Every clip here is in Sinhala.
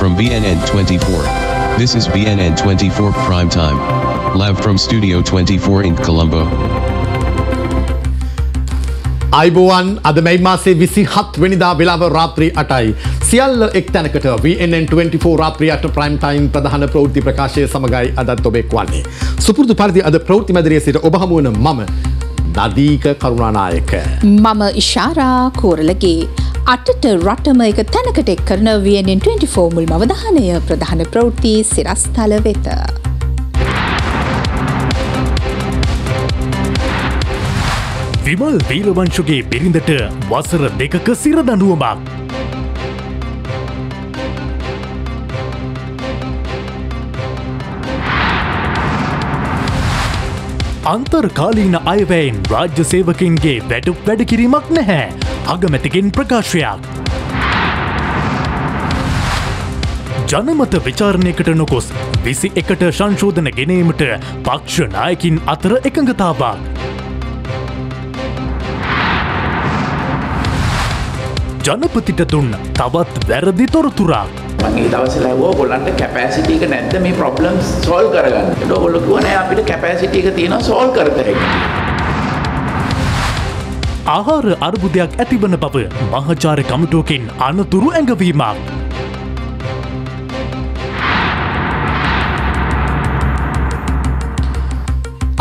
from BNN 24. This is BNN 24 Prime Time. Live from Studio 24 in Colombo. අයිබෝවන් අද මැයි මාසේ 27 වෙනිදා වෙලාව රාත්‍රී 8යි. සියල්ල එක් තැනකට VNN 24 රාත්‍රී 8 ප්‍රයිම් ටයිම් ප්‍රධාන ප්‍රවෘත්ති ප්‍රකාශය සමගයි අදත් ඔබ එක්වන්නේ. සුපුරුදු පරිදි අද ප්‍රවෘත්ති මැදිරියේ සිට ඔබ හමු වන මම නදීක කරුණානායක. මම ඉෂාරා කෝරළගේ. අටට රටම එක තැනකට එක් කරන VNN 24 මුල්ම අවධානය ප්‍රධාන ප්‍රවෘත්ති සිරස්තල වෙත. විමල් වීරවංශගේ බිරිඳට වසර 2ක සිරදඬුවමක්. අන්තර්කාලීන අයවැයෙන් රාජ්‍ය සේවකින්ගේ වැඩ කිරීමක් නැහැ. අගමැතිගෙන් ප්‍රකාශයක්. ජනමත විචාරණයකට නොගොස් 21ට සංශෝධන ගෙනීමට පක්ෂ නායකින් අතර එකඟතාවක්. ජනපතිට දුන්න තවත් වැරදි තොරතුරක්. මම ඒ දවස්වල ඇහුවා ඔයගොල්ලන්ට කැපැසිටි එක නැද්ද මේ ප්‍රොබ්ලම්ස් සෝල්ව් කරගන්න. ඒක ඔයගොල්ලෝ කිව්වා නෑ අපිට කැපැසිටි එක තියෙනවා සෝල්ව් කරතයි. ආහාර අර්බුදයක් ඇතිවන බව මහාචාර්ය කමිටුවකින් අනතුරු ඇඟවීමක්.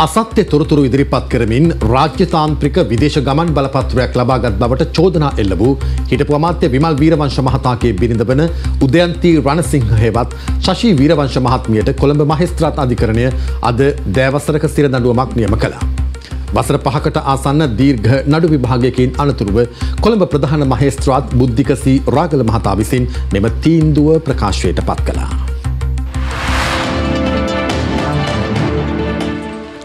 අසත්‍ය තොරතුරු ඉදිරිපත් කරමින් රාජ්‍යතාන්ත්‍රික විදේශ ගමන් බලපත්‍රයක් ලබාගත් බවට චෝදනා එල්ල වූ හිටපු අමාත්‍ය විමල් වීරවංශ මහතාගේ බිරිඳ වන උදයන්ති රණසිංහ හේවත් ශෂි වීරවංශ මහත්මියට කොළඹ මහේස්ත්‍රාත් අධිකරණය අද දෑවසරක සිරදඬුවමක් නියම කළා. වසර 5කට ආසන්න දීර්ඝ නඩු විභාගයකින් අනතුරුව කොළඹ ප්‍රධාන මහේස්ත්‍රාත් බුද්ධික සී රාගල මහතා විසින් මෙම තීන්දුව ප්‍රකාශයට පත් කළා.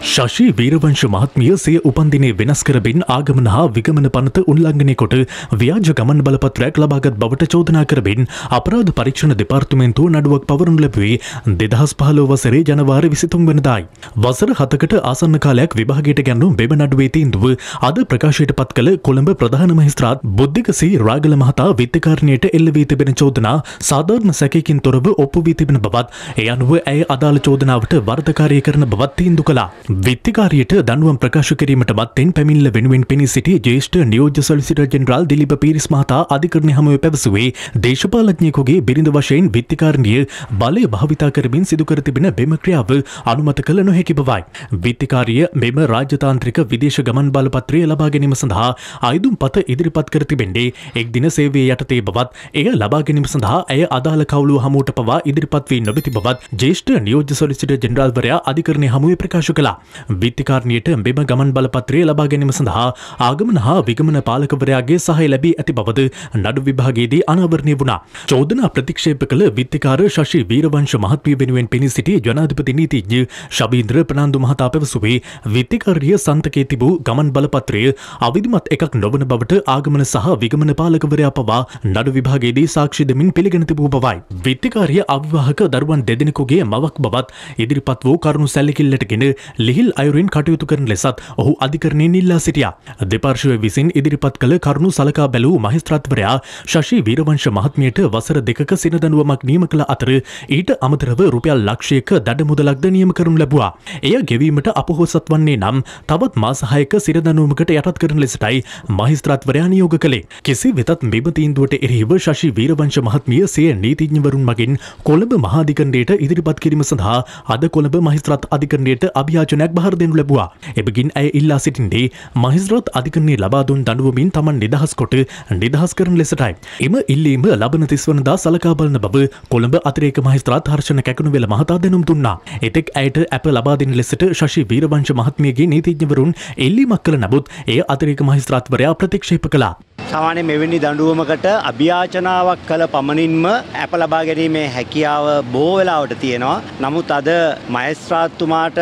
ශෂි වීරවංශ මහත්මිය සිය උපන්දිනේ වෙනස් කරමින් ආගමන හා විගමන පනත උල්ලංඝනය කොට ව්‍යාජ ගමන් බලපත්‍රයක් ලබාගත් බවට චෝදනා කරමින් අපරාධ පරීක්ෂණ දෙපාර්තමේන්තුව නඩුවක් පවරනු ලැබුවේ 2015 වසරේ ජනවාරි 23 වෙනිදායි. වසර 7කට ආසන්න කාලයක් විභාගයට ගැන්වූ මෙම නඩුවේ තීන්දුව අද ප්‍රකාශයට පත් කළ කොළඹ ප්‍රධාන මහේස්ත්‍රාත් බුද්ධික සී රාගල මහතා විත්තිකාරණයට එල්ල වී තිබෙන චෝදනා සාධාරණ සැකයකින් තොරව ඔප්පු වී තිබෙන බවත් ඒ අනුව ඇය අදාළ චෝදනාවට වර්ධකාරී කරන බවත් තීන්දුව කළා. විත්තිකාරියට දඬුවම් ප්‍රකාශ කිරීමට මත්තෙන් පැමිණිල්ල වෙනුවෙන් පෙනී සිටි ජ්‍යෙෂ්ඨ නියෝජ්‍ය සොලිසිටර් ජෙනරාල් දිලීප පීරිස් මහතා අධිකරණය හමුවේ පැවසුවේ දේශපාලඥයෙකුගේ බිරිඳ වශයෙන් විත්තිකාරණිය බලය භාවිතා කරමින් සිදු කර තිබෙන මෙම ක්‍රියාව අනුමත කළ නොහැකි බවයි. විත්තිකාරිය මෙම රාජ්‍යතාන්ත්‍රික විදේශ ගමන් බලපත්‍රය ලබා ගැනීම සඳහා ආයුධම් පත ඉදිරිපත් කර තිබෙන්නේ එක් දින සේවයේ යටතේ බවත් එය ලබා ගැනීම සඳහා ඇය අදාළ කවුළුව හමුවට පවා ඉදිරිපත් වී නොමැති බවත් ජ්‍යෙෂ්ඨ නියෝජ්‍ය සොලිසිටර් ජෙනරාල්වරයා අධිකරණය හමුවේ ප්‍රකාශ කළා. විත්තිකාරණියට මෙම ගමන් බලපත්‍රය ලබා ගැනීම සඳහා ආගමන හා විගමන පාලකවරයාගේ සහාය ලැබී ඇති බවද නඩු විභාගයේදී අනාවරණය වුණා. චෝදනා ප්‍රතික්ෂේප කළ විත්තිකාර ශෂි වීරවංශ මහත්මිය වෙනුවෙන් පෙනී සිටි ජනාධිපති නීතිඥ ශබීන්ද්‍ර ප්‍රනාන්දු මහතා පැවසුවේ විත්තිකාරිය සන්තකයේ තිබූ ගමන් බලපත්‍රය අවිධිමත් එකක් නොවන බවට ආගමන සහ විගමන පාලකවරයා පවා නඩු විභාගයේදී සාක්ෂි දෙමින් පිළිගෙන තිබූ බවයි. විත්තිකාරිය අවිවාහක දරුවන් දෙදෙනෙකුගේ මවක් බවත් ඉදිරිපත් වූ කරුණු සැලකිල්ලටගෙන ලිහිල් අයුරින් කටයුතු කරන ලෙසත් ඔහු අධිකරණයෙන් ඉල්ලා සිටියා. දෙපාර්ශ්වය විසින් ඉදිරිපත් කළ කරුණු සලකා බැලූ මහේස්ත්‍රාත්වරයා ශෂි වීරවංශ මහත්මියට වසර 2ක සිරදඬුවමක් නියම කළ අතර ඊට අමතරව රුපියල් ලක්ෂයක දඩ මුදලක්ද නියම කරනු ලැබුවා. එය ගෙවීමට අපොහොසත් වන්නේ නම් තවත් මාස 6ක සිරදඬුවමකට යටත් කරන ලෙසටයි මහේස්ත්‍රාත්වරයා නියෝග කළේ. කෙසේ වෙතත් මෙම තීන්දුවට එරෙහිව ශෂි වීරවංශ මහත්මිය සිය නීතිඥවරුන් මගින් කොළඹ මහාධිකරණයට ඉදිරිපත් කිරීම සඳහා අද කොළඹ මහේස්ත්‍රාත් අධිකරණයට අභියාචනයක් බහර දෙනු ලැබුවා. එබැගින් ඇය ඉල්ලා සිටින්නේ මහේස්ත්‍රාත් අධිකරණයේ ලබා දුන් දඬුවමින් තමන් නිදහස් කොට නිදහස් කරන ලෙසටයි. එම ඉල්ලීම ලබන 30 වනදා සලකා බලන බව කොළඹ අතිරේක මහේස්ත්‍රාත් හර්ෂණ කැකුණුවෙල මහතා දැනුම් දුන්නා. එතෙක් ඇයට අප ලබා දෙන ලෙසට ශෂි වීරවංශ මහත්මියගේ නීතිඥවරුන් ඉල්ලීමක් කළ නමුත් එය අතිරේක මහේස්ත්‍රාත්වරයා ප්‍රතික්ෂේප කළා. සාමාන්‍ය මෙවැනි දඬුවමකට අභියාචනාවක් කළ පමණින්ම අප ලබා ගැනීමේ හැකියාව බොහෝ වෙලාවට තියෙනවා. නමුත් අද මහේස්ත්‍රාත්තුමාට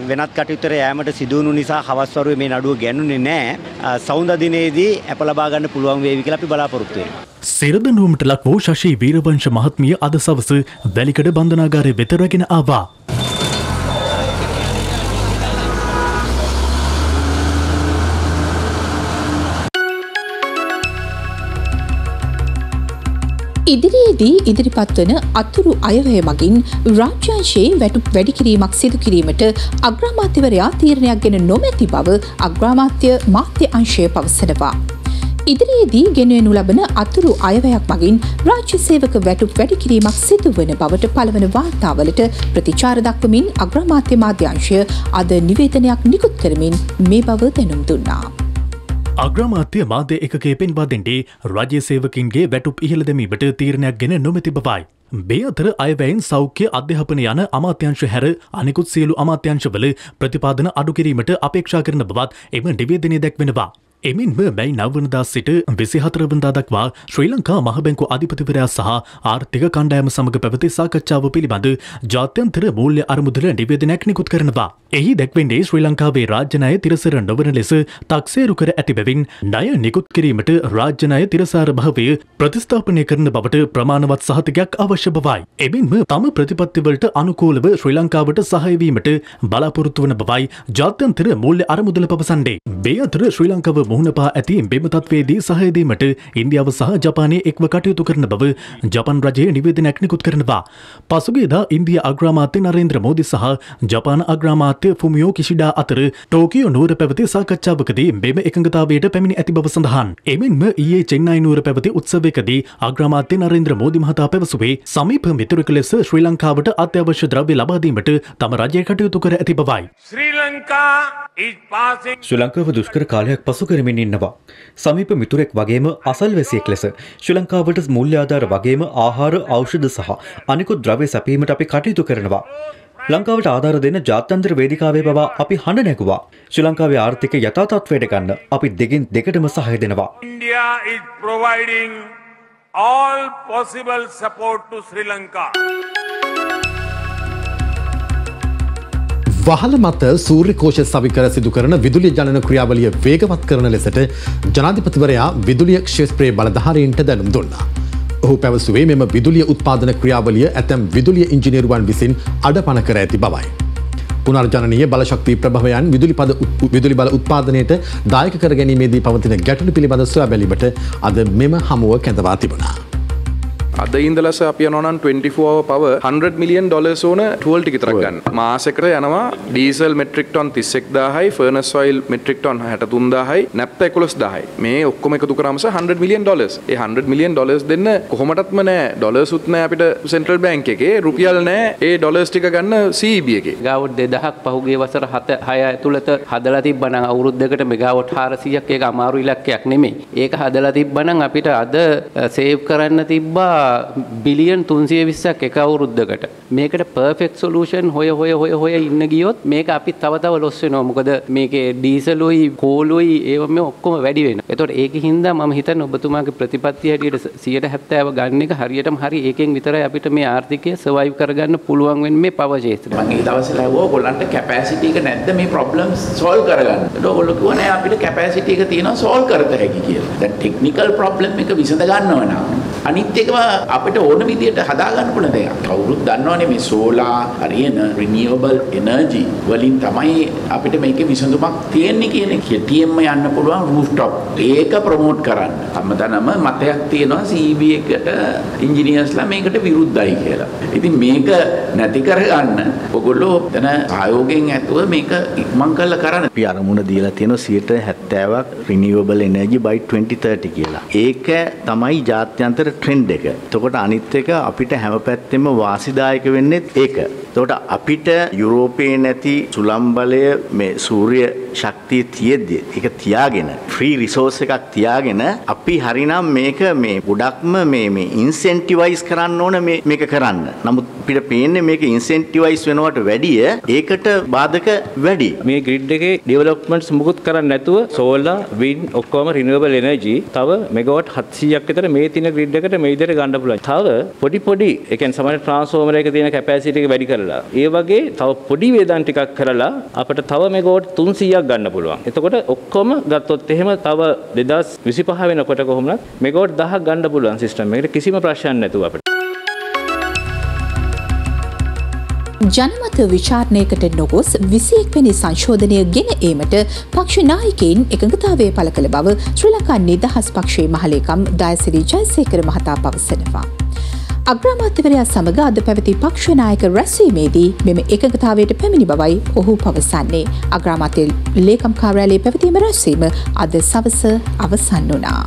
වෙනත් කටයුත්තට යෑමට සිදුවුණු නිසා හවස් වරුවේ මේ නඩුව ගැනුනේ නැහැ. සවුන්ද දිනේදී අප ලබා ගන්න පුළුවන් වේවි කියලා අපි බලාපොරොත්තු වෙනවා. සිරදඬුවමට ලක් වූ ශෂි වීරවංශ මහත්මිය අද සවස වැලිකඩ බන්ධනාගාරය වෙත රැගෙන ආවා. ඉදිරියේදී ඉදිරිපත් වන අතුරු අයවැය මගින් රාජ්‍යාංශයේ වැටුප් වැඩි කිරීමක් සිදු කිරීමට අග්‍රාමාත්‍යවරයා තීරණයක් ගෙන නොමැති බව අග්‍රාමාත්‍ය මාධ්‍ය අංශය පවසනවා. ඉදිරියේදී ගෙනෙනු ලබන අතුරු අයවැයක් මගින් රාජ්‍ය සේවක වැටුප් වැඩි කිරීමක් සිදු වන බවට පළවන වාර්තාවලට ප්‍රතිචාර දක්වමින් අග්‍රාමාත්‍ය මාධ්‍යාංශය අද නිවේදනයක් නිකුත් කරමින් මේ බව දැනුම් දුන්නා. අග්‍රාමාත්‍ය මාධ්‍ය එකකේ පෙන්වා දෙන්නේ රාජ්‍ය සේවකින්ගේ වැටුප් ඉහළ දැමීමට තීරණයක් ගෙන නොමැති බවයි. මේ අතර අයවැයෙන් සෞඛ්‍ය අධ්‍යාපන යන අමාත්‍යංශ හැර අනෙකුත් සියලු අමාත්‍යංශවල ප්‍රතිපාදන අඩු කිරීමට අපේක්ෂා කරන බවත් එම නිවේදනයේ දැක්වෙනවා. එමෙන්ම මැයි 9 වනදා සිට 24 වනදා දක්වා ශ්‍රී ලංකා මහ බැංකු අධිපතිවරයා සහ ආර්ථික කණ්ඩායම සමග පැවති සාකච්ඡාව පිළිබඳ ජාත්‍යන්තර මූල්‍ය අරමුදල නිවේදනයක් නිකුත් කරනවා. එහි දැක්වෙන්නේ ශ්‍රී ලංකාවේ රාජ්‍ය ණය තිරසර නොවන ලෙස තක්සේරු කර ඇති බැවින් ණය නිකුත් කිරීමට රාජ්‍ය ණය තිරසාර භාවය ප්‍රතිස්ථාපනය කරන බවට ප්‍රමාණවත් සහතිකයක් අවශ්‍ය බවයි. එමෙන්ම තම ප්‍රතිපත්තිවලට අනුකූලව ශ්‍රී ලංකාවට සහාය වීමට බලාපොරොත්තු වන බවයි ජාත්‍යන්තර මූල්‍ය අරමුදල පවසන්නේ. මේ අතර ශ්‍රී ලංකාව මුහුණ පා ඇති මෙම තත්ත්වයේදී සහාය දීමට ඉන්දියාව සහ ජපානය එක්ව කටයුතු කරන බව ජපාන් රජය නිවේදනයක් නිකුත් කරනවා. පසුගියදා ඉන්දියා අග්‍රාමාත්‍ය නරේන්ද්‍ර මෝදි සහ ජපාන අග්‍රාමාත්‍ය ෆුමියෝ කිෂිඩා අතර ටෝකියෝ නුවර පැවති සාකච්ඡාවකදී මෙම එකඟතාවයට පැමිණ ඇති බව සඳහන්. එමෙන්ම ඊයේ චෙන්නයි නුවර පැවති උත්සවයකදී අග්‍රාමාත්‍ය නරේන්ද්‍ර මෝදි මහතා පැවසුවේ සමීප මිතුරෙකු ලෙස ශ්‍රී ලංකාවට අත්‍යවශ්‍ය ද්‍රව්‍ය ලබා දීමට තම රජය කටයුතු කර ඇති බවයි. ශ්‍රී ලංකාව දුෂ්කර කාලයක් පසු කරමින් ඉන්නවා. සමීප මිතුරෙක් වගේම අසල්වැසියෙක් ලෙස ශ්‍රී ලංකාවට මූල්‍ය ආධාර වගේම ආහාර ඖෂධ සහ අනිකුත් ද්‍රව්‍ය සැපීමට අපි කටයුතු කරනවා. ලංකාවට ආධාර දෙන ජාත්‍යන්තර වේදිකාවේ බව අපි හඬ නැගුවා. ශ්‍රී ලංකාවේ ආර්ථිකය යථා තත්ත්වයට ගන්න අපි දෙකින් දෙකටම සහාය දෙනවා. India is providing all possible support to Sri Lanka. වහල මත සූර්ය කෝෂ සවිකර සිදු කරන විදුලිය ජනන ක්‍රියාවලිය වේගවත් කරන ලෙසට ජනාධිපතිවරයා විදුලිය ක්ෂේත්‍රයේ බලධාරීන්ට දැනුම් දුන්නා. ඔහු පැවසුවේ මෙම විදුලිය උත්පාදන ක්‍රියාවලිය ඇතැම් විදුලිය ඉංජිනේරුවන් විසින් අඩපණ කර ඇති බවයි. පුනර්ජනනීය බලශක්ති ප්‍රභවයන් විදුලි බල උත්පාදනයට දායක කර ගැනීමේදී පවතින ගැටලු පිළිබඳ සොයා බැලීමට අද මෙම හමුව කැඳවා තිබුණා. අද ඉඳලස අපි යනවා නම් 24 hour power $100 million ඕන ටූල් ටික විතරක් ගන්න. මාසෙකට යනවා ඩීසල් මෙට්‍රික් ටන් 31000යි, ෆර්නස් ඔයිල් මෙට්‍රික් ටන් 63000යි, නැප්ත 11000යි. මේ ඔක්කොම එකතු කරාම $100 million. ඒ $100 million දෙන්න කොහොමඩත්ම නෑ. ඩොලර්ස්ුත් නෑ අපිට සෙන්ට්‍රල් බැංක් එකේ, රුපියල් නෑ ඒ ඩොලර්ස් ටික ගන්න CEB එකේ. මෙගාවොට් 2000ක් පහුගිය වසර 6 ඇතුළත හදලා තිබ්බනම් අවුරුද්දකට මෙගාවොට් 400ක් ඒක අමාරු ඉලක්කයක් නෙමෙයි. ඒක හදලා තිබ්බනම් අපිට අද සේව් කරන්න තිබ්බා බිලියන් 320ක් එක අවුරුද්දකට. මේකට පර්ෆෙක්ට් සොලියුෂන් හොය ඉන්න ගියොත් මේක අපි තව ලොස් වෙනවා. මොකද මේකේ ඩීසලුයි කෝලුයි ඒව මේ ඔක්කොම වැඩි වෙනවා. ඒතකොට ඒකෙන් හින්දා මම හිතන්නේ ඔබතුමාගේ ප්‍රතිපත්තිය හැටියට 70% ගන්න එක හරියටම හරි. ඒකෙන් විතරයි අපිට මේ ආර්ථිකය සර්වයිව් කරගන්න පුළුවන් වෙන්නේ මේ පවර් ක්ෂේත්‍රය. මම ඒ දවස්වල ඇහුවා ඔයගොල්ලන්ට කැපැසිටි එක නැද්ද මේ ප්‍රොබ්ලම්ස් සෝල්ව් කරගන්න. ඒකට ඔයගොල්ලෝ කිව්වා නෑ අපිට කැපැසිටි එක තියෙනවා සෝල්ව් කරත හැකි කියලා. දැන් ටෙක්නිකල් ප්‍රොබ්ලම් එක විසඳ ගන්නව නම් අනිත් එකම අපිට ඕන විදියට හදා ගන්න පුළුවන් දෙයක්. කවුරුත් දන්නවනේ මේ සෝලා හරියන රිනියුවබල් එනර්ජි වලින් තමයි අපිට මේකේ විසඳුමක් තියෙන්නේ කියන එක. TM යන්න පුළුවන් රූෆ්ටොප්. ඒක ප්‍රොමෝට් කරන්න. හැමදාම මතයක් තියෙනවා CB එකට ඉන්ජිනියර්ස්ලා මේකට විරුද්ධයි කියලා. ඉතින් මේක නැති කරගන්න ඔයගොල්ලෝ එතන ආයෝගයෙන් ඇතුව මේක ඉක්මන් කරලා කරන්න. අපි අරමුණ දීලා තියෙනවා 70%ක් රිනියුවබල් එනර්ජි by 2030 කියලා. ඒක තමයි ජාත්‍යන්තර ට්‍රෙන්ඩ් එක. එතකොට අනිත් එක අපිට හැම පැත්තෙම වාසිදායක වෙන්නේ ඒක. එතකොට අපිට යුරෝපයේ නැති සුළං බලය මේ සූර්ය ශක්තිය තියෙද්දි ඒක තියාගෙන ෆ්‍රී රිසෝස් එකක් තියාගෙන අපි හරිනම් මේක මේ ගොඩක්ම මේ ඉන්සෙන්ටිවයිස් කරන්න ඕන මේක කරන්න. නමුත් අපිට පේන්නේ මේක ඉන්සෙන්ටිවයිස් වෙනවට වැඩිය ඒකට බාධක වැඩි. මේ ග්‍රිඩ් එකේ ඩෙවලොප්මන්ට්ස් මුකුත් කරන්නේ නැතුව සෝලාර්, වින්ඩ් ඔක්කොම රිනියුවබල් එනර්ජි තව මෙගාවොට් 700ක් විතර මේ තියෙන ග්‍රිඩ් එකට මේ විදිහට ගන්න පුළුවන්. තව පොඩි ඒ කියන්නේ සමහර ට්‍රාන්ස්ෆෝමර් එකේ තියෙන කැපැසිටි එක වැඩි කරලා ඒ වගේ තව පොඩි වේදන් ටිකක් කරලා අපිට තව මෙගාවොට් 300ක් ගන්න පුළුවන්. එතකොට ඔක්කොම ගත්තොත් එහෙම තව 2025 වෙනකොට කොහොමද මෙගාවොට් 1000ක් ගන්න පුළුවන් සිස්ටම් එකකට කිසිම ප්‍රශ්නයක් නැතුව අපිට. ජනමත විචාරණයකට නොගොස් 21 වෙනි සංශෝධනය ගෙන ඒමට පක්ෂ නායකයින් එකඟතාවය පළ කළ බව ශ්‍රී ලංකා නිදහස් පක්ෂයේ මහලේකම් දයසිරි ජයසේකර මහතා පවසනවා. අග්‍රාමාත්‍යවරයා සමග අද පැවති පක්ෂ නායක රැස්වීමේදී මෙම එකඟතාවයට පැමිණි බවයි ඔහු පවසන්නේ. අග්‍රාමාත්‍ය ලේකම් කාර්යාලයේ පැවතීම රැස්වීම අද සවස අවසන් වුණා.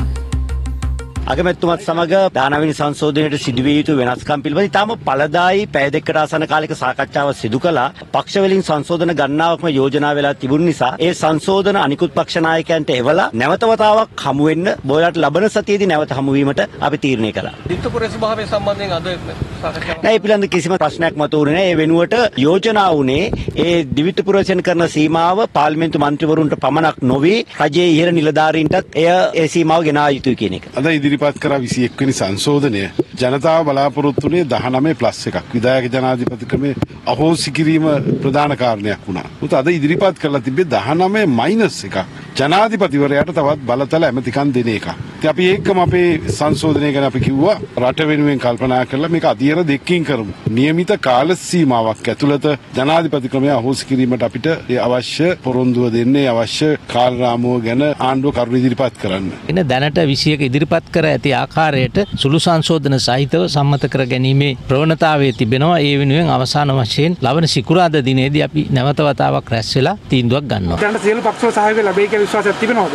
අගමැතිතුමත් සමග 19 වෙනි සංශෝධනයට සිදුවිය යුතු වෙනස්කම් පිළිබඳ ඉතාම ඵලදායී පැය දෙකකට ආසන්න කාලයක සාකච්ඡාවක් සිදු කළා. පක්ෂ වලින් සංශෝධන ගණනාවක්ම යෝජනා වෙලා තිබුණ නිසා ඒ සංශෝධන අනිකුත් පක්ෂ නායකයන්ට එවලා නැවත වතාවක් හමු වෙන්න බෝලට ලබන සතියේදී නැවත හමු වීමට අපි තීරණය කළා. දිට්ඨපුර ස්වභාවය සම්බන්ධයෙන් අද සාකච්ඡාවක් නෑ. ඒ පිළිබඳ කිසිම ප්‍රශ්නයක් මතුවුනේ නෑ. ඒ වෙනුවට යෝජනා වුණේ ඒ දිවිතුපුරයෙන් කරන සීමාව පාර්ලිමේන්තු මන්ත්‍රීවරුන්ට පමණක් නොවේ රජයේ ඉහළ නිලධාරීන්ටත් ඒ සීමාව ගෙනා යුතුයි කියන එක. ඉදිරිපත් කරා 21 වෙනි සංශෝධනය ජනතාව බලාපොරොත්තු වුණේ 19+1ක්. විධායක ජනාධිපති ක්‍රමේ අහෝසි කිරීම ප්‍රධාන කාරණයක් වුණා. උත අද ඉදිරිපත් කරලා තිබ්බේ 19-1ක්. ජනාධිපතිවරයාට තවත් බලතල ඇමතිකම් දෙන එක. ඉතින් අපි ඒකම අපේ සංශෝධනය ගැන අපි කිව්වා රට වෙනුවෙන් කල්පනා කරලා මේක අධියර දෙකකින් කරමු. નિયમિત කාල සීමාවක් ඇතුළත ජනාධිපති ක්‍රමය අහෝසි කිරීමට අපිට ඒ අවශ්‍ය පොරොන්දුව දෙන්නේ අවශ්‍ය කාල රාමුව ගැන ආණ්ඩුව කරුණු ඉදිරිපත් කරන්න. එන දැනට 21 ඉදිරිපත් කර ඇති ආකාරයට සුළු සංශෝධන සහිතව සම්මත කර ගැනීමේ ප්‍රවණතාවයේ තිබෙනවා. ඒ වෙනුවෙන් අවසාන වශයෙන් ලබන සිකුරාදා දිනේදී අපි නැවත වතාවක් රැස් වෙලා තීන්දුවක් ගන්නවා. දැන් සියලු පක්ෂවල සහයෝගය ලැබෙයි කියලා විශ්වාසයක් තිබෙනවද?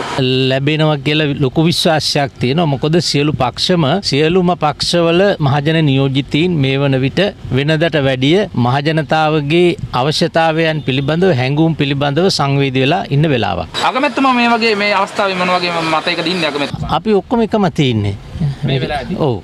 ලැබෙනවා කියලා ලොකු විශ්වාසයක් තියෙනවා. මොකද සියලුම පක්ෂවල මහජන නියෝජිතයින් මේ වන විට වෙනදට වැඩිය මහජනතාවගේ අවශ්‍යතාවයන් පිළිබඳව හැඟුම් පිළිබඳව සංවේදී වෙලා ඉන්න වෙලාවක්. අගමැතිතුමා මේ වගේ මේ අවස්ථාවේ මොන වගේ මතයකද ඉන්නේ අගමැතිතුමා? අපි ඔක්කොම එකම තියෙන්නේ මේ වෙලාවේදී. ඔව්.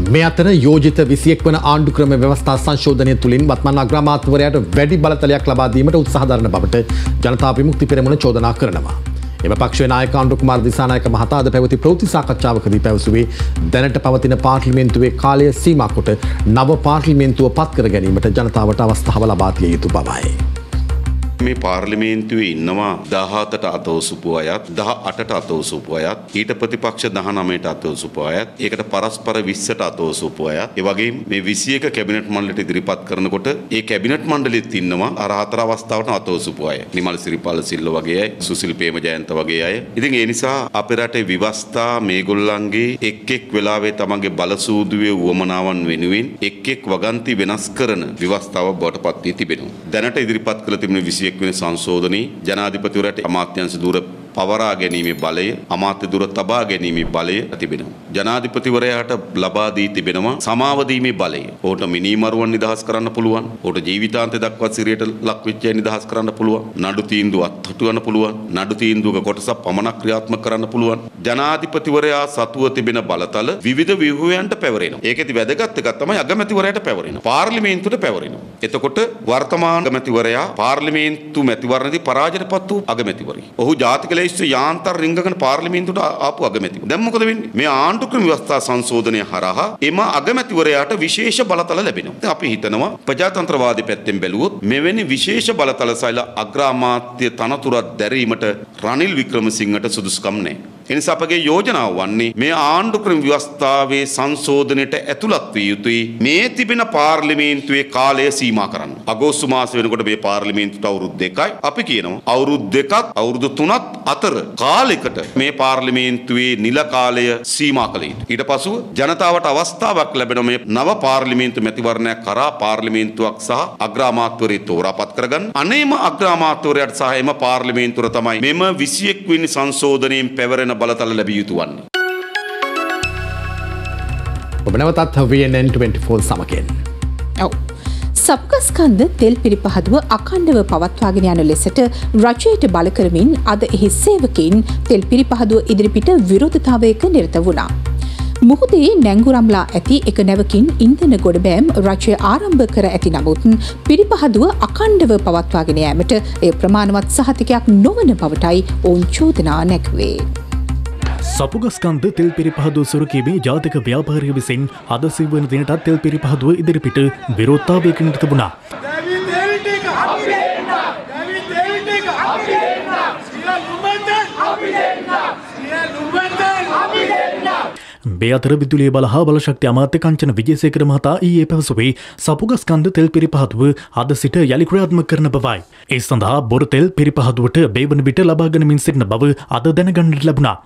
මේ අතර යෝජිත 21 වන ආණ්ඩු ක්‍රම ව්‍යවස්ථා සංශෝධනය තුළින් වත්මන් අග්‍රාමාත්‍යවරයාට වැඩි බලතලයක් ලබා දීමට උත්සාහ දරන බවට ජනතා විමුක්ති පෙරමුණ චෝදනා කරනවා. එම පක්ෂයේ නායක ආණ්ඩු කුමාර දිසානායක මහතා අද පැවති ප්‍රවෘත්ති සාකච්ඡාවකදී පැවසුවේ දැනට පවතින පාර්ලිමේන්තුවේ කාලය සීමා කොට නව පාර්ලිමේන්තුව පත් කර ගැනීමට ජනතාවට අවස්ථාව ලබා දිය යුතු බවයි. මේ පාර්ලිමේන්තුවේ ඉන්නවා 17ට අතෝසුපු අයත් 18ට අතෝසුපු අයත් ඊට ප්‍රතිපක්ෂ 19ට අතෝසුපු අයත් ඒකට පරස්පර 20ට අතෝසුපු අයත් ඒ වගේම මේ 21 කැබිනට් මණ්ඩලයට ඉදිරිපත් කරනකොට ඒ කැබිනට් මණ්ඩලෙත් ඉන්නවා අර හතර අවස්ථාවට අතෝසුපු අය නිමල් සිරිපාල සිල්ව වගේ අය සුසිල් ප්‍රේමජයන්ත වගේ අය. ඉතින් ඒ නිසා අපේ රටේ විවස්ථා මේගොල්ලන්ගේ එක් වෙලාවේ තමන්ගේ බලසූදුවේ වමනාවන් වෙනුවෙන් එක් වගන්ති වෙනස් කරන විවස්ථාවක් බවට පත් වී තිබෙනවා. දැනට ඉදිරිපත් කළ තිබෙන 21 වෙනි සංශෝධනයේ ජනාධිපතිවරයාට අමාත්‍යාංශ දුර පවරා ගැනීමේ බලය අමාත්‍ය දුර තබා ගැනීමේ බලය තිබෙනවා. ජනාධිපතිවරයාට ලබා දී තිබෙනවා සමාව දීමේ බලය. ඔහුට මිනිමරුවන් නිදහස් කරන්න පුළුවන්. ඔහුට ජීවිතාන්තය දක්වා සිරියට ලක් වෙච්ච අය නිදහස් කරන්න පුළුවන්. නඩු තීන්දුව අත්හටුවන්න පුළුවන්. නඩු තීන්දුවක කොටසක් පමණක් ක්‍රියාත්මක කරන්න පුළුවන්. ජනාධිපතිවරයා සතුව තිබෙන බලතල විවිධ ව්‍යුහයන්ට පැවරෙනවා. ඒකෙදි වැදගත් එකක් තමයි අගමැතිවරයාට පැවරෙනවා. පාර්ලිමේන්තුවට පැවරෙනවා. එතකොට වර්තමාන අගමැතිවරයා පාර්ලිමේන්තු මැතිවරණදී පරාජයටපත් වූ අගමැතිවරයෙක්. ඔහු ජාතික යාන්තර රිංගගෙන පාර්ලිමේන්තුවට ආපු අගමැතිව. දැන් මොකද වෙන්නේ? මේ ආණ්ඩු ක්‍රම ව්‍යවස්ථා සංශෝධනය හරහා එම අගමැතිවරයාට විශේෂ බලතල ලැබෙනවා. දැන් අපි හිතනවා ප්‍රජාතන්ත්‍රවාදී පැත්තෙන් බැලුවොත් මෙවැනි විශේෂ බලතල සයිල අග්‍රාමාත්‍ය තනතුරක් දැරීමට රනිල් වික්‍රමසිංහට සුදුසුකම් නැහැ. එනිසා අපගේ යෝජනාව වන්නේ මේ ආණ්ඩු ක්‍රම ව්‍යවස්ථාවේ සංශෝධනයට ඇතුළත් විය යුතුයි. මේ තිබෙන පාර්ලිමේන්තුවේ කාලය සීමා කරන්න. අගෝස්තු මාසෙ වෙනකොට මේ පාර්ලිමේන්තුවට අවුරුදු 2යි. අපි කියනවා අවුරුදු 2ක් අවුරුදු 3ක් අතර කාලයකට මේ පාර්ලිමේන්තුවේ නිල කාලය සීමා කළ යුතුයි. ඊට පසුව ජනතාවට අවස්ථාවක් ලැබෙන මේ නව පාර්ලිමේන්තු මැතිවරණයක් කරා පාර්ලිමේන්තුවක් සහ අග්‍රාමාත්‍යවරයෙක් තෝරාපත් කරගන්න. අනේම අග්‍රාමාත්‍යවරයාට සහ එම පාර්ලිමේන්තුව තමයි මෙම 21 වෙනි සංශෝධනයෙන් පැවරෙන බලතල ලැබිය යුතු වන්නේ. ඔබ නැවතත් VNN24 සමගින්. ඔව්. සබ්කස්කන්ධ තෙල් පිරිපහදුව අඛණ්ඩව පවත්වාගෙන යන ලෙසට රජයට බල කරමින් අද එහි සේවකයින් තෙල් පිරිපහදුව ඉදිරිපිට විරෝධතාවයක නිරත වුණා. මුහුදේ නැංගුරම්ලා ඇති එක නැවකින් ඉන්ධන ගොඩබෑම් රජය ආරම්භ කර ඇති නමුත් පිරිපහදුව අඛණ්ඩව පවත්වාගෙන යාමට එය ප්‍රමාණවත් සහතිකයක් නොවන බවටයි ඔවුන් චෝදනා නැගුවේ. සපුගස්කන්ධ තෙල් පිරිපහදුව සුරකීමේ ජාතික ව්‍යාපාරිය විසින් අද සිවන දිනටත් තෙල් පිරිපහදුව ඉදිරිපිට විරෝධතාවයක නිරත වුණා. මේ අතර විදුලිය බල හා බලශක්ති අමාත්‍ය කංචන විජේසේකර මහතා ඊයේ පැවසුවේ සපුගස්කන්ධ තෙල් පිරිපහදුව අද සිට යලි ක්‍රියාත්මක කරන බවයි. ඒ සඳහා බොර තෙල් පිරිපහදුවට බේවන විට ලබා ගනිමින් සිටින බව අද දැනගන්නට ලැබුණා.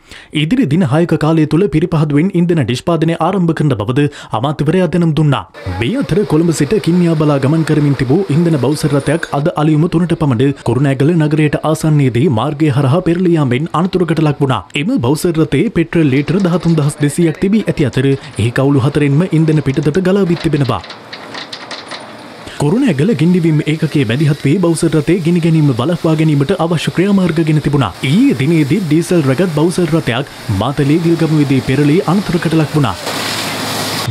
ඉදිරි දින 6ක කාලය තුළ පිරිපහදුවෙන් ඉන්ධන නිෂ්පාදනය ආරම්භ කරන බවද අමාත්‍යවරයා දැනුම් දුන්නා. මේ අතර කොළඹ සිට කින්නියා බලා ගමන් කරමින් තිබූ ඉන්ධන බවුසර් රථයක් අද අලියුම 3ට පමණ කුරුණෑගල නගරයට ආසන්නයේදී මාර්ගය හරහා පෙරළී යාමෙන් අනතුරකට ලක් වුණා. එම බවුසර් රථයේ පෙට්‍රල් ලීටර 13200ක් තිබී ඇති අතර එහි කවුළු 4න්ම ඉන්ධන පිටතට ගලා විත් තිබෙනවා. කුරුණෑගල ගින්නිවීම ඒකකයේ මැදිහත් වී බවුසර් රථයේ ගිනි ගැනීම වළක්වා ගැනීමට අවශ්‍ය ක්‍රියාමාර්ග ගෙන තිබුණා. ඊයේ දිනේදී ඩීසල් රගත් බවුසර් රථයක් මාතලේ විල්ගමුවේදී පෙරළී අනතුරකට ලක් වුණා.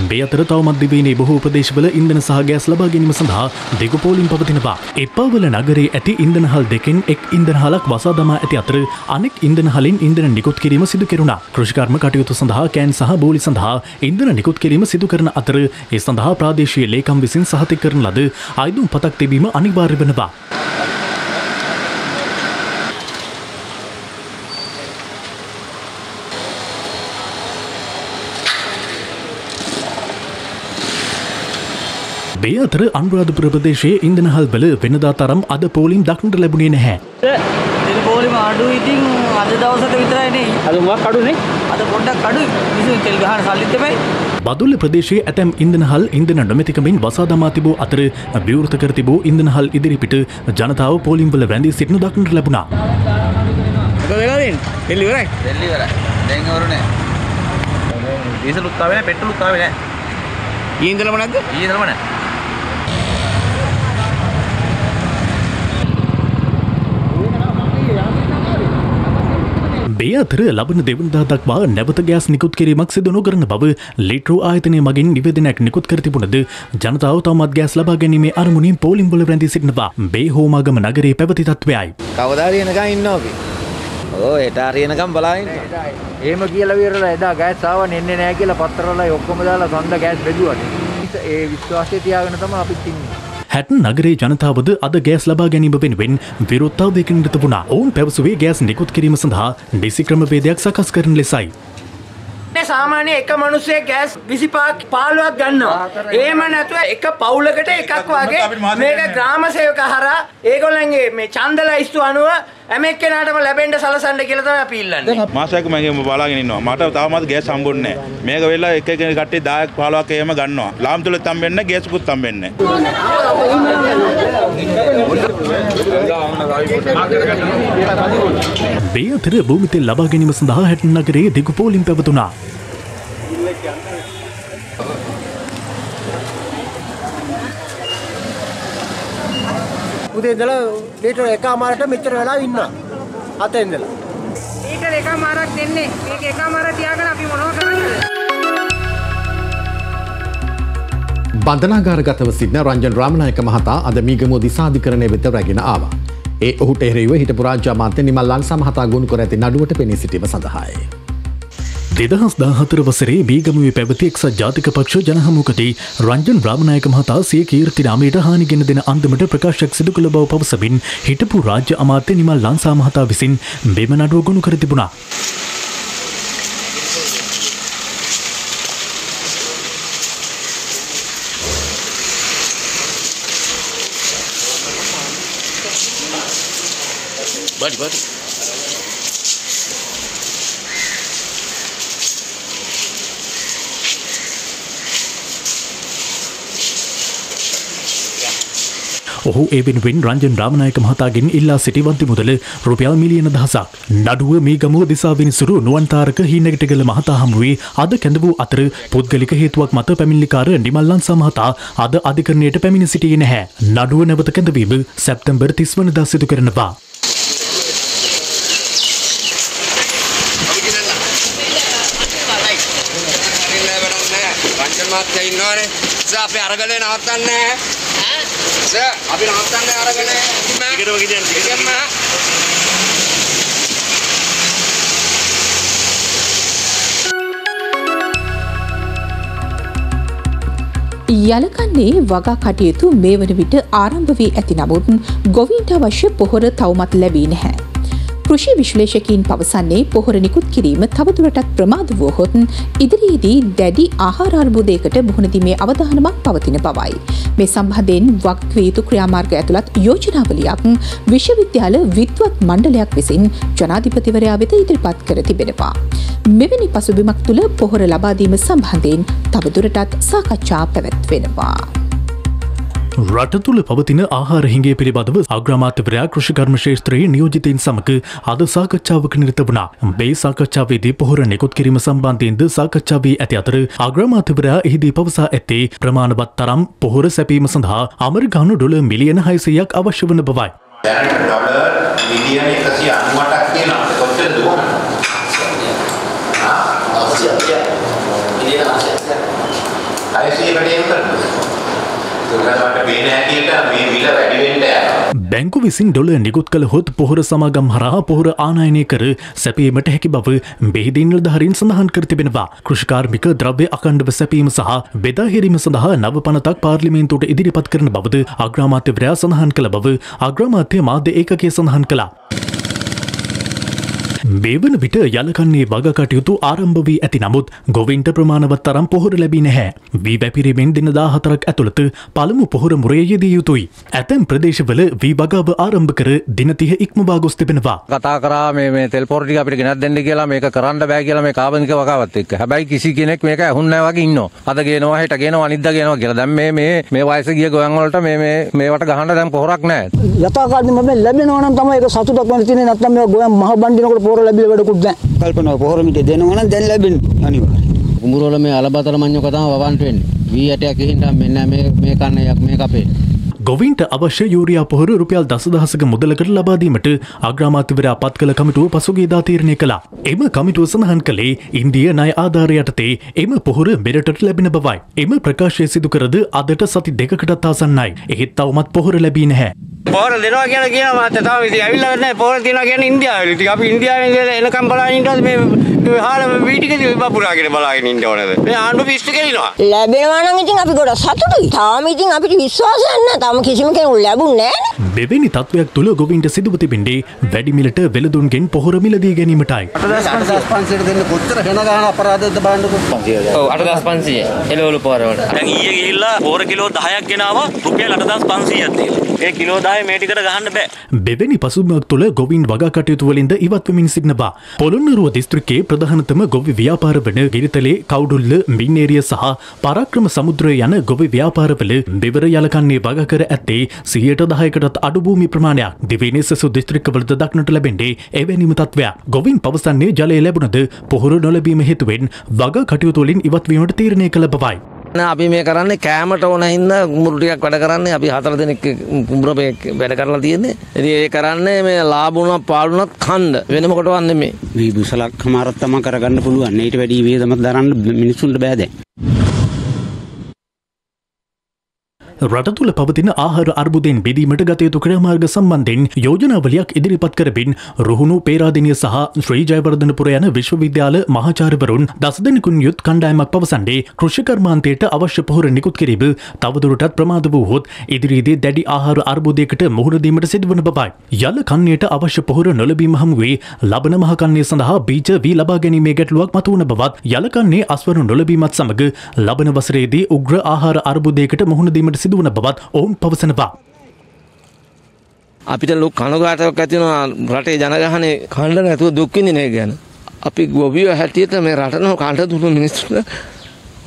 මේ අතර තවමත් දිවයිනේ බොහෝ ප්‍රදේශවල ඉන්ධන සහ ගෑස් ලබා ගැනීම සඳහා දෙගු පෝලිම් පවතිනවා. එප්පාවල නගරයේ ඇති ඉන්ධනහල් දෙකෙන් එක් ඉන්ධනහලක් වසා දමා ඇති අතර අනෙක් ඉන්ධනහලින් ඉන්ධන නිකුත් කිරීම සිදු කෙරුණා. කෘෂිකර්ම කටයුතු සඳහා කෑන් සහ බෝලි සඳහා ඉන්ධන නිකුත් කිරීම සිදු කරන අතර ඒ සඳහා ප්‍රාදේශීය ලේකම් විසින් සහතික කරන ලද ආයුධ පතක් තිබීම අනිවාර්ය වෙනවා. මේ අතර අනුරාධපුර ප්‍රදේශයේ ඉන්ධනහල් වල වෙනදා තරම් අද පෝලිම් දක්නට ලැබුණේ නැහැ. පෝලිම අඩුයි ඉතින් අද දවසට විතරයි නේ. අද මොකක් අඩුනේ? අද පොඩ්ඩක් අඩුයි. විසු තෙල් ගහන සල්ලිත් දෙපයි. බදුල්ල ප්‍රදේශයේ ඇතැම් ඉන්ධනහල් ඉන්ධන නොමැතිකමින් වසා දමා තිබූ අතර විවෘත කර තිබූ ඉන්ධනහල් ඉදිරිපිට ජනතාව පෝලිම් වල රැඳී සිටිනු දක්නට ලැබුණා. මොකද වෙලා දෙන්නේ? තෙල් ඉවරයි. තෙල් ඉවරයි. දැන් ඉවරුනේ. ඩීසලුත් ආවේ නැහැ, පෙට්‍රලුත් ආවේ නැහැ. ඊයේ ඉඳලම නැද්ද? ඊයේ ඉඳලම නැහැ. මේ අතර ලබන දෙවනදා දක්වා නැවත ගෑස් නිකුත් කිරීමක් සිදු නොකරන බව ලීට්‍රෝ ආයතනය මගින් නිවේදනයක් නිකුත් කර තිබුණද ජනතාව තවමත් ගෑස් ලබා ගැනීමේ අරමුණින් පෝලිම් වල රැඳී සිටිනවා. මේ හෝමාගම නගරයේ පැවති තත්ත්වයයි. කවදා හරියනකම් ඉන්නවා අපි. ඕ එට හරියනකම් බලාගෙන ඉන්නවා. එහෙම කියලා විතරලා එදා ගෑස් ආවනේ එන්නේ නැහැ කියලා පත්තරවලයි ඔක්කොම දාලා සඳ ගෑස් බෙදුවානේ. ඒ විශ්වාසය තියාගෙන තමයි අපිත් ඉන්නේ. හැටන් නගරේ ජනතාවද අද ගෑස් ලබා ගැනීම වෙනුවෙන් විරෝධතාවයකින් නිරත වුණා. ඔවුන් පැවසුවේ ගෑස් නිකුත් කිරීම සඳහා නිසි ක්‍රමවේදයක් සකස් කරන ලෙසයි. සාමාන්‍ය එක මිනිස්සෙක් ගෑස් 25ක් 15ක් ගන්නවා. එහෙම නැතුව එක පවුලකට එකක් වගේ මේක ග්‍රාම සේවක හරහා ඒගොල්ලන්ගේ මේ ඡන්ද ලයිස්තු අනුව හැම එක්කෙනාටම ලැබෙන්න සලසන්න කියලා තමයි අපි ඉල්ලන්නේ. මාසයක් මම බලාගෙන ඉන්නවා. මට තාමත් ගෑස් හම්බුන්නේ නැහැ. මේක වෙලා එක එක කට්ටිය 10ක් 15ක් එහෙම ගන්නවා. ලාම් තුලත් හම්බෙන්නේ නැහැ, ගෑසුකුත් හම්බෙන්නේ නැහැ. මේ අතර භූමි තෙල් ලබා ගැනීම සඳහා හැටන් නගරයේ දිගු පෝලිම් පැවතුණා. උදේ ඉඳලා ලීටර් එකමාරට මෙච්චර වෙලා ඉන්නවා. අතෙන් ඉඳලා. ලීටර් එකමාරක් දෙන්නේ. මේක එකමාර තියාගෙන අපි මොනව කරන්නද? බන්ධනාගාරගතව සිටින රංජන් රාමනායක මහතා අද මීගමුව දිසාධිකරණය වෙත රැගෙන ආවා. ඒ ඔහුට එරෙහිව හිටපු රාජ්‍ය අමාත්‍ය නිමල් ලංසා මහතා ගොනු කර ඇති නඩුවට පෙනී සිටීම සඳහායි. 2014 වසරේ බීගමුවේ පැවති එක්සත් ජාතික පක්ෂ ජනහමුවකදී රංජන් රාමනායක මහතා සිය කීර්ති නාමයට හානි ගෙන දෙන අන්දමට ප්‍රකාශයක් සිදු කළ බව පවසමින් හිටපු රාජ්‍ය අමාත්‍ය නිමල් ලංසා මහතා විසින් මෙම නඩුව ගොනු කර තිබුණා. Buddy. ඔහු ඒ වෙනුවෙන් රංජන් රාමනායක මහතාගෙන් ඉල්ලා සිටිවන්ති මුදල රුපියල් මිලියන 1000ක්. නඩුව මීගමුව දිසා විනිසුරු නුවන්තාරක හීනගටගල මහතා හමුවේ අද කැඳ වූ අතර පුද්ගලික හේතුවක් මත පැමිණිලිකාර නිමල් ලංසා මහතා අද අධිකරණයට පැමිණ සිටියේ නැහැ. නඩුව නැවත කැඳවීම සැප්තැම්බර් 30 වනදා සිදු කරනවා. මාත්‍ය ඉන්නවනේ. අපි අරගලේ නවත්තන්නේ නැහැ. අපි නවත්තන්නේ අරගලේ. ටිකටම ගෙනියන්න. යලකන්නේ වගා කටයුතු මේ වන විට ආරම්භ වී ඇති නමුත් ගොවීන්ට අවශ්‍ය පොහොර තවමත් ලැබී නැහැ. කෘෂි විශ්ලේෂකයින් පවසන්නේ පොහොර නිකුත් කිරීම තවදුරටත් ප්‍රමාද වුවහොත් ඉදිරියේදී දැඩි ආහාර අර්බුදයකට මුහුණ දීමේ අවධානමක් පවතින බවයි. මේ සම්බන්ධයෙන් වක්විය යුතු ක්‍රියාමාර්ග ඇතුළත් යෝජනාවලියක් විශ්වවිද්‍යාල විද්වත් මණ්ඩලයක් විසින් ජනාධිපතිවරයා වෙත ඉදිරිපත් කර තිබෙනවා. මෙවැනි පසුබිමක් තුළ පොහොර ලබා දීම සම්බන්ධයෙන් තවදුරටත් සාකච්ඡා පැවැත්වෙනවා. රට තුළ පවතින ආහාර හිඟය පිළිබඳව අග්‍රාමාත්‍යවරයා කෘෂිකර්ම ශේෂ්ත්‍රයේ නියෝජිතයින් සමග අද සාකච්ඡාවක නිරත වුණා. මේ සාකච්ඡාවේදී පොහොර නිකුත් කිරීම සම්බන්ධයෙන්ද සාකච්ඡා වී ඇති අතර අග්‍රාමාත්‍යවරයා එහිදී පවසා ඇත්තේ ප්‍රමාණවත් තරම් පොහොර සැපීම සඳහා ඇමරිකානු ඩොලර් මිලියන 600ක් අවශ්‍ය වන බවයි. දැනට ඩොලර් මිලියන 198ක් තියෙනවා. කොච්චරද දුවන්නේ? බැංකු විසින් ඩොලර් නිකුත් කළහොත් පොහොර සමාගම් හරහා පොහොර ආනයනය කර සැපීමට හැකි බව මෙහිදී නිලධාරීන් සඳහන් කර තිබෙනවා. කෘෂිකාර්මික ද්‍රව්‍ය අඛණ්ඩව සැපීම සහ බෙදා හැරීම සඳහා නව පනතක් පාර්ලිමේන්තුවට ඉදිරිපත් කරන බවද අග්‍රාමාත්‍යවරයා සඳහන් කළ බව අග්‍රාමාත්‍ය මාධ්‍ය ඒකකය සඳහන් කළා. මේ වන විට යලකන්නේ වග කටයුතු ආරම්භ වී ඇති නමුත් ගොවින්ට ප්‍රමාණවත් තරම් පොහොර ලැබී නැහැ. වී වැපිරීමෙන් දින 14ක් ඇතුළත පළමු පොහොර මුරය යෙදිය යුතුයි. ඇතැම් ප්‍රදේශවල වී වගාව ආරම්භ කර දින 30 ඉක්මවා ගොස් තිබෙනවා. කතා කරා මේ තෙල් පොර ටික අපිට ගෙනත් දෙන්න කියලා මේක කරන්න බෑ කියලා මේ කාබනික වගාවත් එක්ක. හැබැයි කිසි කෙනෙක් මේක ඇහුන්නේ නැහැ වගේ ඉන්නවා. අද ගේනවා හෙට ගේනවා අනිද්දා ගේනවා කියලා. දැන් මේ වයස ගිය ගොයන් වලට මේවට ගහන්න දැන් පොහොරක් නැහැ. යථාකාරදී මම ලැබෙනවා නම් තමයි ඒක සතුටක් වෙන්න තියෙන්නේ. නැත්නම් මේ ගොයන් මහ බණ්ඩිනකොට පොහොර ලැබිලා වැඩකුත් නැහැ. කල්පනා පොහොර මිට දෙනවා නම් දැන් ලැබෙන්නේ අනිවාර්යයෙන්. කුඹුර වල මේ අලබතර මඤ්ඤක තමයි වවන්ට වෙන්නේ. වී ඇටයක් ගිහින් මෙන්න මේ කන්නයක් මේ කපේ. ගොවින්ට අවශ්‍ය යූරියා පොහොර රුපියල් 10,000ක මුදලකට ලබා දීමට අග්‍රාමාත්‍යවරයා පත් කළ කමිටුව පසුගියදා තීරණය කළා. එම කමිටුව සඳහන් කළේ ඉන්දිය ණය ආධාර යටතේ එම පොහොර මෙරටට ලැබෙන බවයි. එම ප්‍රකාශය සිදු කරද අදට සති දෙකකටත් ආසන්නයි. එහෙත් තවමත් පොහොර ලැබී නැහැ. පොහොර දෙනවා කියලා කියනවා මාත් තාම ඉතින් ඇවිල්ලා නැහැ. පොහොර දෙනවා කියන්නේ ඉන්දියාවේ. ඉතින් අපි ඉන්දියාවෙන් එනකම් බලාගෙන ඉන්නවද මේ හාල වීටිකදී බපුරාගෙන බලාගෙන ඉන්න ඕනද? මේ ආණ්ඩුව පිස්සු කෙලිනවා. ලැබෙනවා නම් ඉතින් අපි ගොඩක් සතුටුයි. තාම ඉතින් අපිට විශ්වාසයක් නැහැ. තාම කිසිම කෙනෙකුට ලැබුණේ නැහැ. මෙවැනි තත්වයක් තුළ ගොවින්ට සිදුව තිබෙන්නේ වැඩි මිලට වෙළඳුන්ගෙන් පොහොර මිලදී ගැනීමටයි. 8500ට දෙන්න කොච්චර හෙන ගන්න අපරාධයක්ද බලන්නකො. ඔව් 8500 එළවලු පොහොර වල. දැන් ඊයේ ගිහිල්ලා පොහොර කිලෝ 10ක් ගෙනාවා රුපියල් 8500ක් දීලා. ඒ කිලෝ 10 මේ ටිකට ගහන්න බෑ. මෙවැනි පසුබිමක් තුළ ගොවින් වගා කටයුතු වලින්ද ඉවත් වෙමින් සිටිනවා. පොළොන්නරුව දිස්ත්‍රික්කයේ ප්‍රධානතම ගොවි ව්‍යාපාර වන ගිරිතලේ කවුඩුල්ල මින්නේරිය සහ පරාක්‍රම සමුද්‍රය යන ගොවි ව්‍යාපාරවල දෙවර යලකන්නේ වගා කර ඇත්තේ 10%කටත් අඩු භූමි ප්‍රමාණයක්. දිවයිනේ සසු දිස්ත්‍රික්කවලද දක්නට ලැබෙන්නේ එවැනිම තත්වයක්. ගොවින් පවසන්නේ ජලය ලැබුණද පොහොර නොලැබීම හේතුවෙන් වගා කටයුතු වලින් ඉවත් වීමට තීරණය කළ බවයි. අපි මේ කරන්නේ කෑමට ඕන හින්දා කුඹුරු ටිකක් වැඩ කරන්නේ. අපි 4 දෙනෙක් කුඹුර වැඩ කරලා තියෙන්නේ. ඉතින් ඒ කරන්නේ මේ ලාභුණක් පාළුණක් කන්න වෙන මොකටවත් නෙමෙයි. වී බුසලක් මාරක් තමයි කරගන්න පුළුවන්. ඊට වැඩි වේදමක් දරන්න මිනිස්සුන්ට බෑ දැන්. රට තුළ පවතින ආහාර අර්බුදයෙන් බෙදීමට ගත යුතු ක්‍රියාමාර්ග සම්බන්ධයෙන් යෝජනාවලියක් ඉදිරිපත් කරමින් රුහුණු පේරාදෙණිය සහ ශ්‍රී ජයවර්ධනපුර යන විශ්වවිද්‍යාල මහාචාර්යවරුන් 10 දෙනෙකුන් යුත් කණ්ඩායමක් පවසන්නේ කෘෂි කර්මාන්තයට අවශ්‍ය පොහොර නිකුත් කිරීම තවදුරටත් ප්‍රමාද වූහොත් ඉදිරියේදී දැඩි ආහාර අර්බුදයකට මුහුණ දීමට සිදුවන බවයි. යල කන්නයට අවශ්‍ය පොහොර නොලැබීම හමුවේ ලබන මහ කන්නේ සඳහා බීජ වී ලබා ගැනීමේ ගැටලුවක් මතුවන බවත් යල කන්නේ අස්වරු නොලැබීමත් සමග ලබන වසරේදී උග්‍ර ආහාර අර්බුදයකට මුහුණ දීමට සිදුවන බවත් ඔවුන් පවසනවා. අපිට ලොකු කනගාටුවක් ඇති වෙනවා රටේ ජනගහනේ කන්න නැතුව දුක් විඳින එක ගැන. අපි ගොවියෝ හැටියට මේ රටන කන්න දුන්න මිනිස්සුන්ට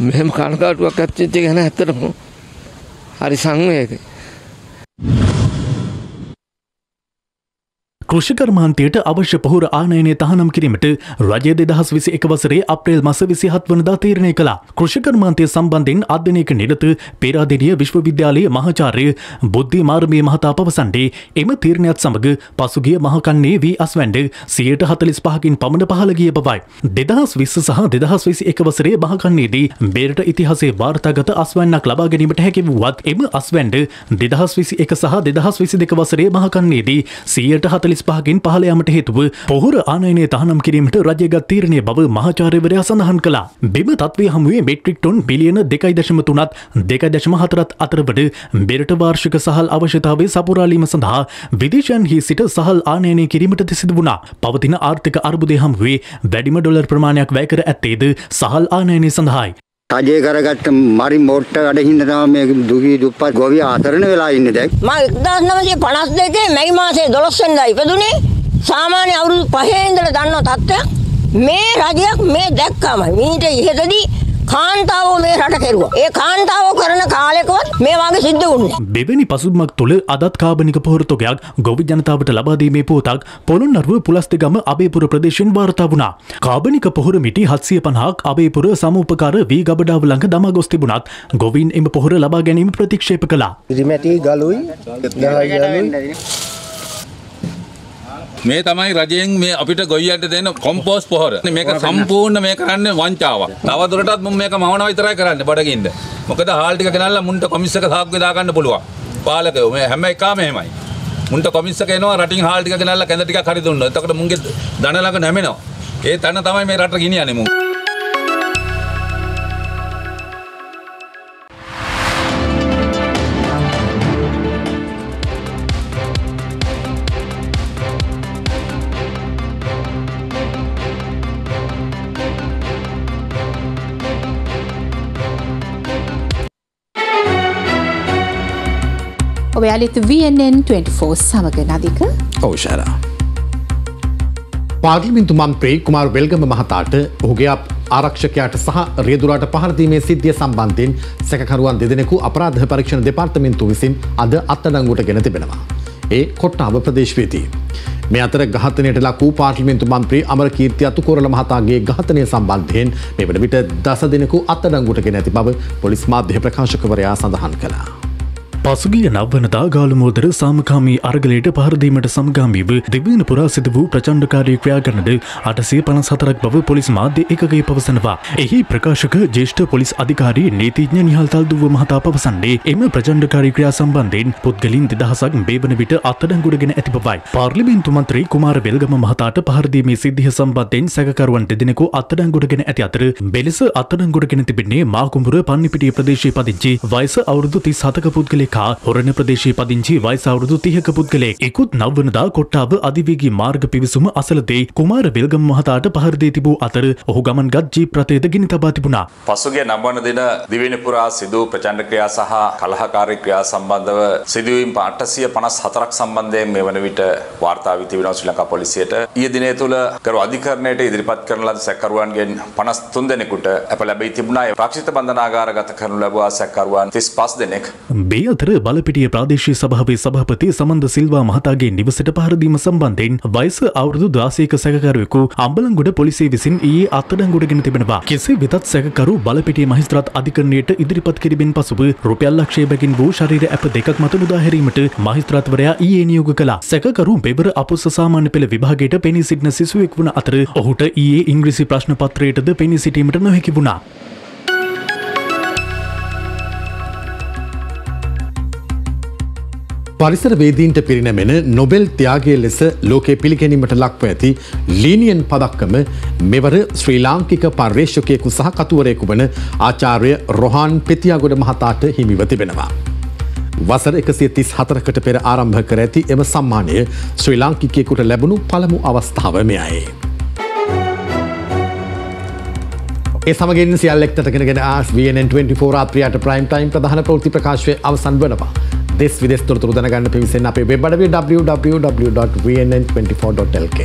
මෙහෙම කනගාටුවක් ඇති වෙච්ච එක ගැන ඇත්තටම හරි සංවේගයි. කෘෂි කර්මාන්තයට අවශ්‍ය පොහොර ආනයනය තහනම් කිරීමට රජය 2021 වසරේ අප්‍රේල් මාස 27 වනදා තීරණය කළා. කෘෂි කර්මාන්තය සම්බන්ධයෙන් අධ්‍යයනයක නිරත පේරාදෙණිය විශ්වවිද්‍යාලයේ මහාචාර්ය බුද්ධි මාර්මී මහතා පවසන්නේ එම තීරණයත් සමග පසුගිය මහ කන්නේ වී අස්වැන්න 145කින් පමණ පහළ ගිය බවයි. 2020 සහ 2021 වසරේ මහ කන්නේදී බේරට ඉතිහාසයේ වාර්තාගත අස්වැන්නක් ලබා ගැනීමට හැකි වුවත් එම අස්වැන්න 2021 සහ 2022 වසරේ මහ කන්නේදී 140 45කින් පහළ යාමට හේතුව පොහොර ආනයනය තහනම් කිරීමට රජයගත් තීරණය බව මහාචාර්යවරයා සඳහන් කළා. බිම තත්ත්වය හමුවේ මෙට්‍රික් ටොන් බිලියන 2.3ත් 2.4ත් අතර වන බෙරට වාර්ෂික සහල් අවශ්‍යතාවය සපුරාලීම සඳහා විදේශයන්හි සිට සහල් ආනයනය කිරීමට සිදු වුණා. පවතින ආර්ථික අර්බුදය හමුවේ වැඩිම ඩොලර් ප්‍රමාණයක් වැය කර ඇත්තේද සහල් ආනයනය සඳහායි. රජය කරගත්ත මරි මොට්ට අඩහින්න තමයි මේ දුගී දුප්පත් ගොවියා අතරන වෙලා ඉන්නේ දැන්. මම 1952 මැයි මාසේ 12 වෙනිදා ඉපදුනේ. සාමාන්‍ය අවුරුදු 5 ඉඳලා දන්න තත්ත්වයක් මේ රජයක් මේ දැක්කමයි. මීට ඉහතදී කාන්තාවෝ මේ රට කෙරුවා. ඒ කාන්තාවෝ කරන කාලෙකවත් මේ වගේ සිද්ධ වුණේ. මෙවැනි පසුබිමක් තුළ අදත් කාබනික පොහොර තොගයක් ගොවි ජනතාවට ලබා දීමේ පුවතක් පොළොන්නරුව පුලස්තගම අබේපුර ප්‍රදේශයෙන් වාර්තා වුණා. කාබනික පොහොර මිටි 750ක් අබේපුර සමූපකාර වී ගබඩාව ළඟ දමා ගොස් තිබුණත් ගොවීන් එම පොහොර ලබා ගැනීම ප්‍රතික්ෂේප කළා. ඉරිමැටි ගලුයි මේ තමයි රජයෙන් මේ අපිට ගොයියන්ට දෙන කොම්පෝස්ට් පොහොර. මේක සම්පූර්ණ මේ කරන්නේ වංචාවක්. තවදුරටත් මම මේක මවනවා විතරයි කරන්නේ බඩගින්න. මොකද හාල් ටික ගෙනල්ලා මුන්ට කොමිස් එක සාක්කුවේ දා ගන්න පුළුවන්. පාලකයෝ මේ හැම එකම එහෙමයි. මුන්ට කොමිස් එක එනවා රටින් හාල් ටික ගෙනල්ලා කැඳ ටිකක් හරි දුන්නා. එතකොට මුන්ගේ ධන ළඟ නැමෙනවා. ඒ තන තමයි මේ රට ගෙනියන්නේ මුන්. ඔයාලිත් VNN 24 සමග නදික ඔව්ෂාරා. පාර්ලිමේන්තු මන්ත්‍රී කුමාර් වෙල්ගම මහතාට ඔහුගේ ආරක්ෂකයාට සහ රියදුරාට පහර දීමේ සිද්ධිය සම්බන්ධයෙන් සැකකරුවන් දෙදෙනෙකු අපරාධ පරීක්ෂණ දෙපාර්තමේන්තුව විසින් අද අත්අඩංගුවට ගෙන තිබෙනවා. ඒ කොට්ටාව ප්‍රදේශවේදී. මේ අතර ඝාතනයට ලක් වූ පාර්ලිමේන්තු මන්ත්‍රී අමරකීර්ති අතුකෝරළ මහතාගේ ඝාතනය සම්බන්ධයෙන් මේ වන විට 10 දෙනෙකු අත්අඩංගුවට ගෙන ඇති බව පොලිස් මාධ්‍ය ප්‍රකාශකවරයා සඳහන් කළා. පසුගිය නවවනදා ගාලුමෝදර සාමකාමී අරගලයට පහරදීමට සමගාමීව දිවයින පුරා සිදු වූ ප්‍රචණ්ඩකාරී ක්‍රියාකරණද 854ක් බව පොලිස් මාධ්‍ය ඒකකය පවසනවා. එහි ප්‍රකාශක ජ්‍යෙෂ්ඨ පොලිස් අධිකාරී නීතිඥ නිහල් තල්දුව මහතා පවසන්නේ එම ප්‍රචණ්ඩකාරී ක්‍රියා සම්බන්ධයෙන් පුද්ගලයන් 2000ක් මේ වන විට අත්අඩංගුවට ගෙන ඇති බවයි. පාර්ලිමේන්තු මන්ත්‍රී කුමාර වෙල්ගම මහතාට පහර දීමේ සිද්ධිය සම්බන්ධයෙන් සැකකරුවන් දෙදෙනෙකු අත්අඩංගුවට ගෙන ඇති අතර මෙලෙස අත්අඩංගුවට ගෙන තිබෙන්නේ මාකුඹුර පන්නිපිටිය ප්‍රදේශයේ පදිංචි වයස අවුරුදු 37ක පුද්ගලෙක් හොරණ ප්‍රදේශයේ පදිංචි වයස අවුරුදු 30ක පුද්ගලයෙක්. ඉකුත් නවවනදා කොට්ටාව අධිවේගී මාර්ග පිවිසුම අසලදී කුමාර වෙල්ගම මහතාට පහර දී තිබූ අතර ඔහු ගමන්ගත් ජීප් රථයද ගිනි තබා තිබුණා. පසුගිය නවවන දින දිවයින පුරා සිදු ප්‍රචණ්ඩ ක්‍රියා සහ කලහකාරී ක්‍රියා සම්බන්ධව සිදුවීම් 854ක් සම්බන්ධයෙන් මේ වන විට වාර්තා වී තිබෙනවා ශ්‍රී ලංකා පොලිසියට. ඊයේ දිනය තුල කරු අධිකරණයට ඉදිරිපත් කරන ලද සැකකරුවන්ගෙන් 53 දෙනෙකුට අප ලැබී තිබුණා. රක්ෂිත බන්ධනාගාරගත කරනු ලැබුවා සැකකරුවන් 35 දෙනෙක්. මේ අතර බලපිටිය ප්‍රාදේශීය සභාවේ සභාපති සමන්ද සිල්වා මහතාගේ නිවසට පහර දීම සම්බන්ධයෙන් වයස අවුරුදු 16ක සැකකරුවෙකු අම්බලන්ගොඩ පොලිසිය විසින් ඊයේ අත්අඩංගුවට ගෙන තිබෙනවා. කෙසේ වෙතත් සැකකරු බලපිටිය මහේස්ත්‍රාත් අධිකරණයට ඉදිරිපත් කිරීමෙන් පසුව රුපියල් ලක්ෂය බැගින් වූ ශරීර ඇප දෙකක් මත මුදා හැරීමට මහේස්ත්‍රාත්වරයා ඊයේ නියෝග කළා. සැකකරු බෙබර අපොස්ස සාමාන්‍ය පෙළ විභාගයට පෙනී සිටින සිසුවෙක් වන අතර ඔහුට ඊයේ ඉංග්‍රීසි ප්‍රශ්න පත්‍රයටද පෙනී සිටීමට නොහැකි වුණා. පරිසර වේදීන්ට පිරිනැමෙන නොබෙල් ත්‍යාගයේ ලෙස ලෝකයේ පිළිගැනීමට ලක්ව ඇති ලීනියන් පදක්කම මෙවර ශ්‍රී ලාංකික පර්යේෂකයෙකු සහ කතුවරයෙකු වන ආචාර්ය රොහාන් පෙතියාගොඩ මහතාට හිමිව තිබෙනවා. වසර 134කට පෙර ආරම්භ කර ඇති එම සම්මානය ශ්‍රී ලාංකිකයෙකුට ලැබුණු පළමු අවස්ථාව මෙයයි. ඒ සමගින් සියල්ල එක්තට ගෙනගෙන VNN 24 රාත්‍රියට ප්‍රයිම් ටයිම් ප්‍රධාන ප්‍රවෘත්ති ප්‍රකාශය අවසන් වනවා. දෙස් විදෙස් තොරතුරු දැනගන්න පිවිසෙන්න අපේ වෙබ් අඩවිය www.vnn24.lk.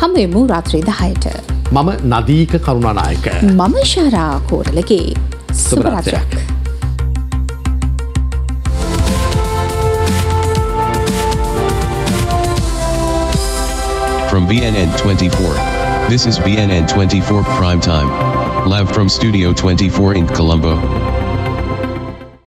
හමුවෙමු රාත්‍රී 10ට. මම නදීක කරුණානායක. මම ශාරා කෝරළගේ. සුබ රාත්‍රියක්. From VNN 24. This is VNN 24 Prime Time. Live from Studio 24 in Colombo.